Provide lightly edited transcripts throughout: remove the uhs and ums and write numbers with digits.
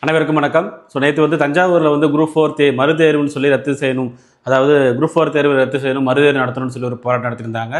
அனைவருக்கும் வணக்கம். நேற்று தஞ்சாவூரில் குரூப் 4 மறுதேர்வுன்னு சொல்லி ரத்து செய்யணும், அதாவது குரூப் 4 தேர்வு ரத்து செய்யணும், மறுதேர்வு நடத்தணும்னு சொல்லி ஒரு போராட்டம் நடத்தியிருந்தாங்க.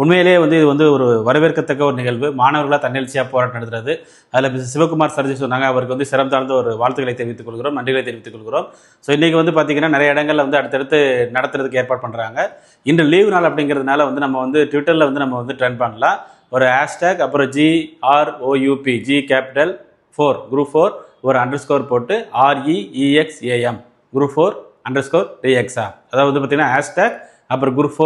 உண்மையிலேயே இது ஒரு வரவேற்கத்தக்க ஒரு நிகழ்வு. மாணவர்களாக தன்னெழுச்சியாக போராட்டம் நடத்துறது. அதில் சிவகுமார் சர்ஜி சொன்னாங்க, அவருக்கு சிரம் தாழ்ந்த ஒரு வாழ்த்துக்களை தெரிவித்துக் கொள்கிறோம், நன்றிகளை தெரிவித்துக் கொள்கிறோம். இன்றைக்கி பார்த்தீங்கன்னா நிறைய இடங்களில் அடுத்தடுத்து நடத்துறதுக்கு ஏற்பாடு பண்ணுறாங்க. இன்று லீவு நாள் அப்படிங்கிறதுனால நம்ம ட்விட்டரில் நம்ம ட்ரெண்ட் பண்ணலாம். ஒரு ஹேஷ்டேக், அப்புறம் GROUP G கேபிட்டல் 4 குரூப் 4 ஒரு அண்டர்ஸ்கோர் போட்டு REEXAM குரூப் 4 அண்டர்ஸ்கோர் ரீஎக்ஸாம், அதாவது பார்த்தீங்கன்னா ஹேஷ்டேக், அப்புறம் குரூப்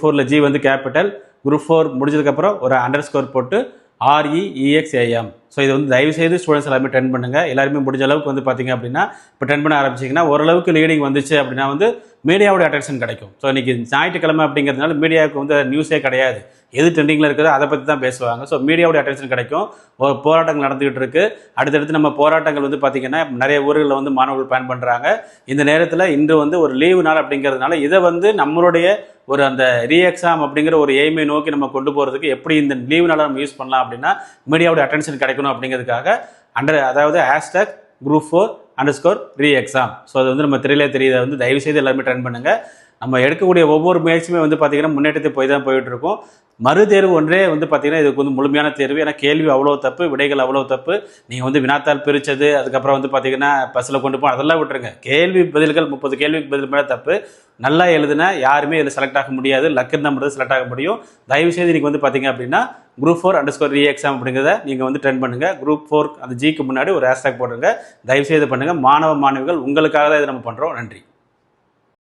4 G கேபிட்டல், குரூப் 4 முடிஞ்சதுக்கப்புறம் ஒரு அண்டர்ஸ்கோர் போட்டு REEXAM. இது தயவுசெய்து ஸ்டூடெண்ட்ஸ் எல்லாருமே ட்ரெண்ட் பண்ணுங்கள். எல்லாருமே முடிஞ்ச அளவுக்கு பார்த்தீங்க அப்படின்னா இப்போ ட்ரெண்ட் பண்ண ஆரம்பிச்சிங்கன்னா ஓரளவுக்கு லீடிங் வந்துச்சு அப்படின்னா மீடியாவோட அட்டென்ஷன் கிடைக்கும். இன்றைக்கி ஞாயிற்றுக்கிழமை அப்படிங்கிறதுனால மீடியாவுக்கு நியூஸே கிடையாது, எது ட்ரெண்டிங்கில் இருக்குதோ அதை பற்றி தான் பேசுவாங்க. மீடியாவோட அட்டென்ஷன் கிடைக்கும். ஒரு போராட்டங்கள் நடந்துகிட்டு இருக்கு. அடுத்தடுத்து நம்ம போராட்டங்கள் பார்த்திங்கன்னா நிறைய ஊர்களில் மாணவர்கள் பிளான் பண்ணுறாங்க. இந்த நேரத்தில் இன்று ஒரு லீவு நாள் அப்படிங்கிறதுனால இதை நம்மளுடைய ஒரு அந்த ரீஎக்ஸாம் அப்படிங்கிற ஒரு எய்மை நோக்கி நம்ம கொண்டு போகிறதுக்கு எப்படி இந்த லீவு நாளை நம்ம யூஸ் பண்ணலாம் அப்படின்னா மீடியாவோட அட்டென்ஷன் கிடைக்கணும் அப்படிங்கிறதுக்காக அதாவது ஹேஷ்டேக் குரூப் 4 அண்டர்ஸ்கோர் ரீஎக்ஸாம். அது நம்ம திரையிலே தெரியுது. தயவுசெய்து எல்லாருமே ட்ரெண்ட் பண்ணுங்கள். நம்ம எடுக்கக்கூடிய ஒவ்வொரு முயற்சியுமே பார்த்தீங்கன்னா முன்னேற்றத்தை தான் போயிட்டு இருக்கோம். மறுதேர்வு ஒன்றே பார்த்தீங்கன்னா இதுக்கு முழுமையான தேர்வு. ஏன்னா கேள்வி அவ்வளோ தப்பு, விடைகள் அவ்வளோ தப்பு. நீங்கள் வினாத்தாள் பிரித்தது, அதுக்கப்புறம் பார்த்தீங்கன்னா பஸ்ஸில் கொண்டு போகணும், அதெல்லாம் விட்டுருங்க. கேள்வி பதில்கள் 30 கேள்விக்கு பதில் மேலே தப்பு. நல்லா எழுதுனா யாருமே இதில் செலக்ட் ஆக முடியாது, லக் இருந்தால் மட்டும் செலக்ட் ஆக முடியும். தயவுசெய்து இன்றைக்கி பார்த்தீங்க அப்படின்னா குரூப் 4 அண்டர்ஸ்கோர் ரீஎக்ஸாம் அப்படிங்கிறத நீங்கள் ட்ரெண்ட் பண்ணுங்கள். குரூப் 4 அந்த ஜிக்கு முன்னாடி ஒரு ஹேஷ்டேக் போடுங்க. தயவுசெய்து பண்ணுங்கள். மாணவ மாணவிகள் உங்களுக்காக தான் இதை நம்ம பண்ணுறோம். நன்றி.